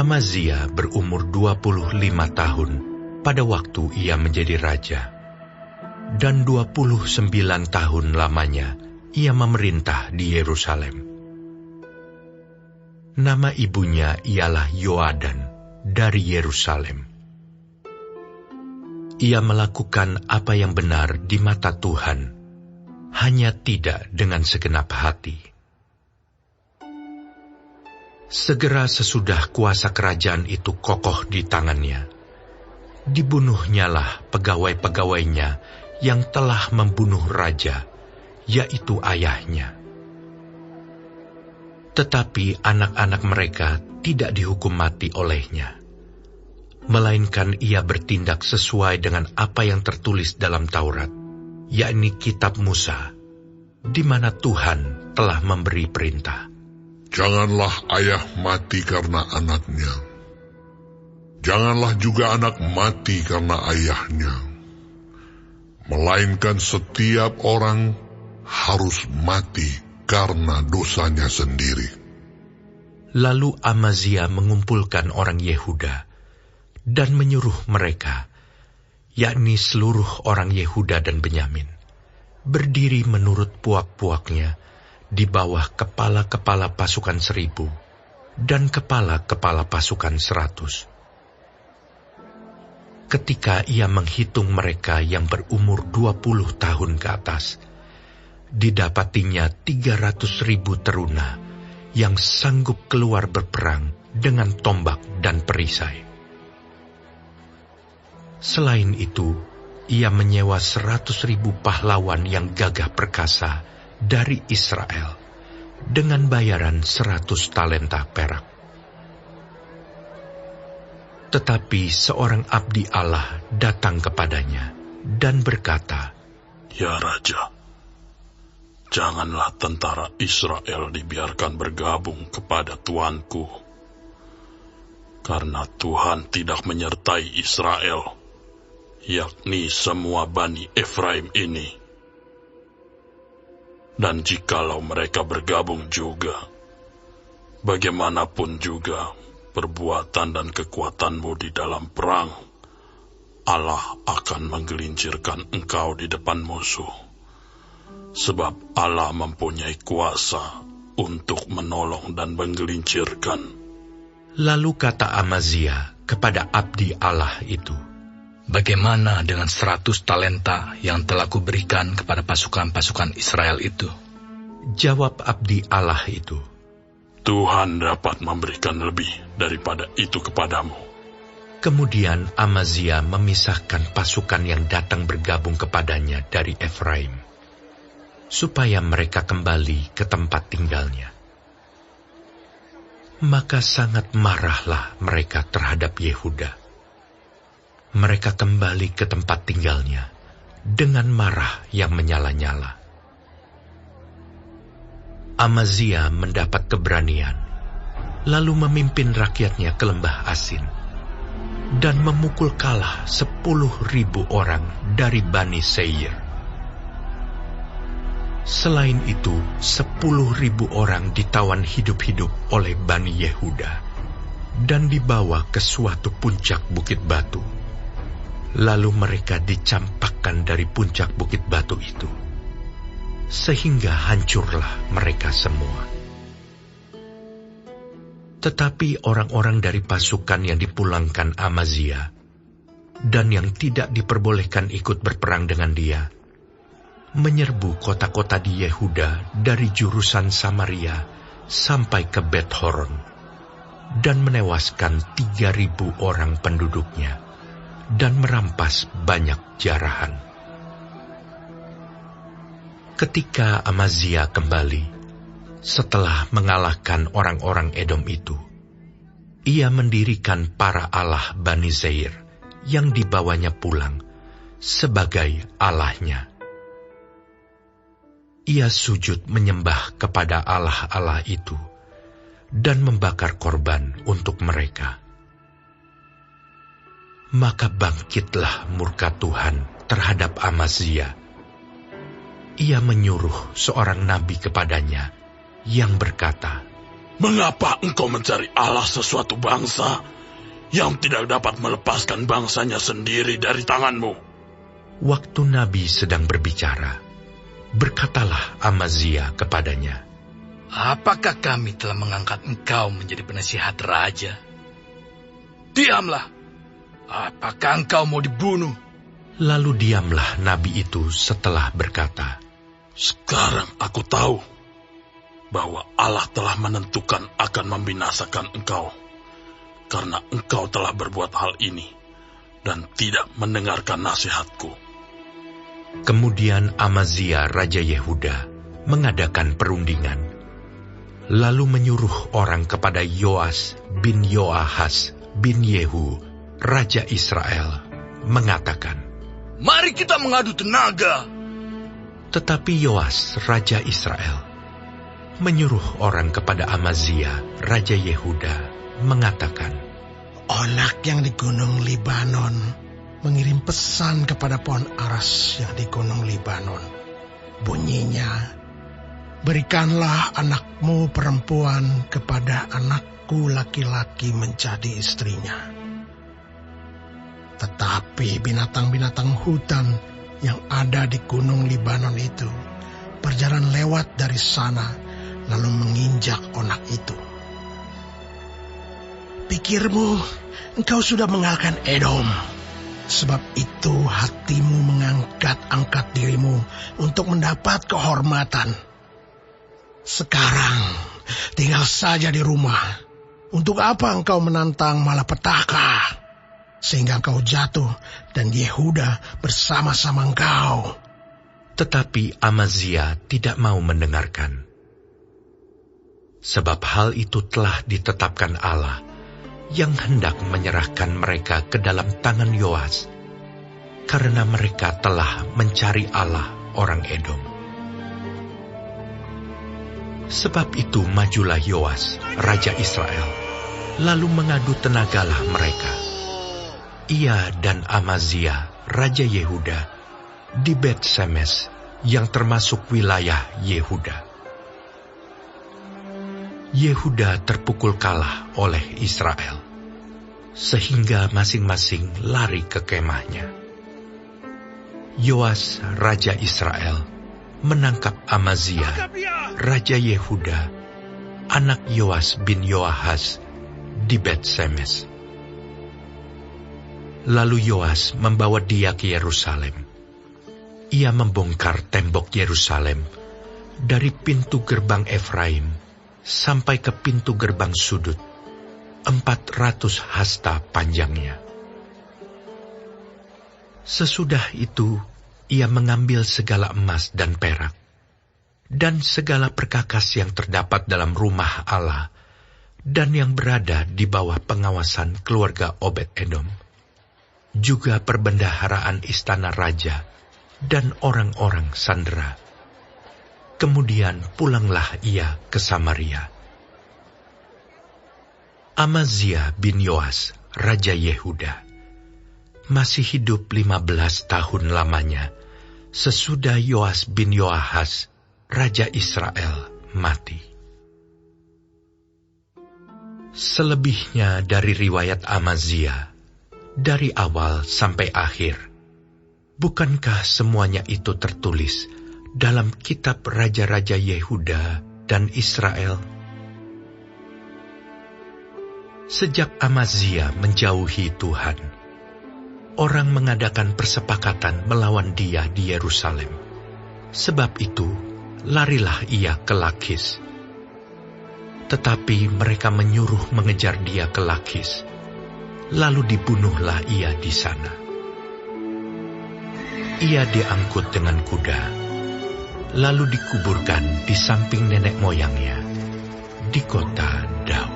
Amazia berumur 25 tahun pada waktu ia menjadi raja, dan 29 tahun lamanya ia memerintah di Yerusalem. Nama ibunya ialah Yoadan dari Yerusalem. Ia melakukan apa yang benar di mata Tuhan, hanya tidak dengan segenap hati. Segera sesudah kuasa kerajaan itu kokoh di tangannya, dibunuhnyalah pegawai-pegawainya yang telah membunuh raja, yaitu ayahnya. Tetapi anak-anak mereka tidak dihukum mati olehnya, melainkan ia bertindak sesuai dengan apa yang tertulis dalam Taurat, yakni kitab Musa, di mana Tuhan telah memberi perintah. Janganlah ayah mati karena anaknya. Janganlah juga anak mati karena ayahnya. Melainkan setiap orang harus mati karena dosanya sendiri. Lalu Amazia mengumpulkan orang Yehuda dan menyuruh mereka, yakni seluruh orang Yehuda dan Benyamin, berdiri menurut puak-puaknya di bawah kepala-kepala pasukan 1.000 dan kepala-kepala pasukan 100. Ketika ia menghitung mereka yang berumur 20 tahun ke atas, didapatinya 300.000 teruna yang sanggup keluar berperang dengan tombak dan perisai. Selain itu, ia menyewa 100.000 pahlawan yang gagah perkasa dari Israel dengan bayaran 100 talenta perak. Tetapi seorang abdi Allah datang kepadanya dan berkata, "Ya Raja, janganlah tentara Israel dibiarkan bergabung kepada tuanku, karena Tuhan tidak menyertai Israel, yakni semua Bani Efraim ini. Dan jikalau mereka bergabung juga, bagaimanapun juga perbuatan dan kekuatanmu di dalam perang, Allah akan menggelincirkan engkau di depan musuh, sebab Allah mempunyai kuasa untuk menolong dan menggelincirkan." Lalu kata Amazia kepada abdi Allah itu, "Bagaimana dengan 100 talenta yang telah kuberikan kepada pasukan-pasukan Israel itu?" Jawab abdi Allah itu, "Tuhan dapat memberikan lebih daripada itu kepadamu." Kemudian Amazia memisahkan pasukan yang datang bergabung kepadanya dari Efraim, supaya mereka kembali ke tempat tinggalnya. Maka sangat marahlah mereka terhadap Yehuda. Mereka kembali ke tempat tinggalnya dengan marah yang menyala-nyala. Amazia mendapat keberanian, lalu memimpin rakyatnya ke lembah Asin, dan memukul kalah 10.000 orang dari Bani Seir. Selain itu, 10.000 orang ditawan hidup-hidup oleh Bani Yehuda, dan dibawa ke suatu puncak bukit batu. Lalu mereka dicampakkan dari puncak bukit batu itu, sehingga hancurlah mereka semua. Tetapi orang-orang dari pasukan yang dipulangkan Amazia dan yang tidak diperbolehkan ikut berperang dengan dia, menyerbu kota-kota di Yehuda dari jurusan Samaria sampai ke Bet-Horon, dan menewaskan 3.000 orang penduduknya, dan merampas banyak jarahan. Ketika Amazia kembali, setelah mengalahkan orang-orang Edom itu, ia mendirikan para allah Bani Seir yang dibawanya pulang sebagai allahnya. Ia sujud menyembah kepada allah-allah itu dan membakar korban untuk mereka. Maka bangkitlah murka Tuhan terhadap Amazia. Ia menyuruh seorang nabi kepadanya yang berkata, Mengapa engkau mencari Allah sesuatu bangsa yang tidak dapat melepaskan bangsanya sendiri dari tanganmu? Waktu Nabi sedang berbicara, berkatalah Amazia kepadanya, apakah kami telah mengangkat engkau menjadi penasihat raja? Diamlah, apakah engkau mau dibunuh? Lalu diamlah Nabi itu setelah berkata, sekarang aku tahu bahwa Allah telah menentukan akan membinasakan engkau, karena engkau telah berbuat hal ini dan tidak mendengarkan nasihatku. Kemudian Amazia Raja Yehuda mengadakan perundingan, lalu menyuruh orang kepada Yoas bin Yoahas bin Yehu, Raja Israel, mengatakan, mari kita mengadu tenaga. Tetapi Yoas Raja Israel menyuruh orang kepada Amazia Raja Yehuda, mengatakan, Onak yang di Gunung Libanon mengirim pesan kepada pohon aras yang di Gunung Libanon. Bunyinya, berikanlah anakmu perempuan kepada anakku laki-laki menjadi istrinya. Tetapi binatang-binatang hutan yang ada di Gunung Libanon itu berjalan lewat dari sana, lalu menginjak onak itu. Pikirmu, engkau sudah mengalahkan Edom. Sebab itu hatimu mengangkat-angkat dirimu untuk mendapat kehormatan. Sekarang tinggal saja di rumah. Untuk apa engkau menantang malapetaka? Sehingga engkau jatuh dan Yehuda bersama-sama engkau. Tetapi Amazia tidak mau mendengarkan. Sebab hal itu telah ditetapkan Allah yang hendak menyerahkan mereka ke dalam tangan Yoas, karena mereka telah mencari Allah orang Edom. Sebab itu majulah Yoas, Raja Israel, lalu mengadu tenagalah mereka. Ia dan Amazia, Raja Yehuda, di Bet-Semes yang termasuk wilayah Yehuda. Yehuda terpukul kalah oleh Israel, sehingga masing-masing lari ke kemahnya. Yoas, Raja Israel, menangkap Amazia, Raja Yehuda, anak Yoas bin Yoahas, di Bet-Semes. Lalu Yoas membawa dia ke Yerusalem. Ia membongkar tembok Yerusalem dari pintu gerbang Efraim sampai ke pintu gerbang sudut, 400 hasta panjangnya. Sesudah itu, ia mengambil segala emas dan perak, dan segala perkakas yang terdapat dalam rumah Allah, dan yang berada di bawah pengawasan keluarga Obed-Edom, juga perbendaharaan istana raja, dan orang-orang sandera. Kemudian pulanglah ia ke Samaria. Amazia bin Yoas, Raja Yehuda, masih hidup 15 tahun lamanya, sesudah Yoas bin Yoahas, Raja Israel, mati. Selebihnya dari riwayat Amazia, dari awal sampai akhir, bukankah semuanya itu tertulis dalam kitab Raja-Raja Yehuda dan Israel? Sejak Amazia menjauhi Tuhan, orang mengadakan persepakatan melawan dia di Yerusalem. Sebab itu, larilah ia ke Lakis. Tetapi mereka menyuruh mengejar dia ke Lakis, lalu dibunuhlah ia di sana. Ia diangkut dengan kuda, lalu dikuburkan di samping nenek moyangnya, di kota Daud.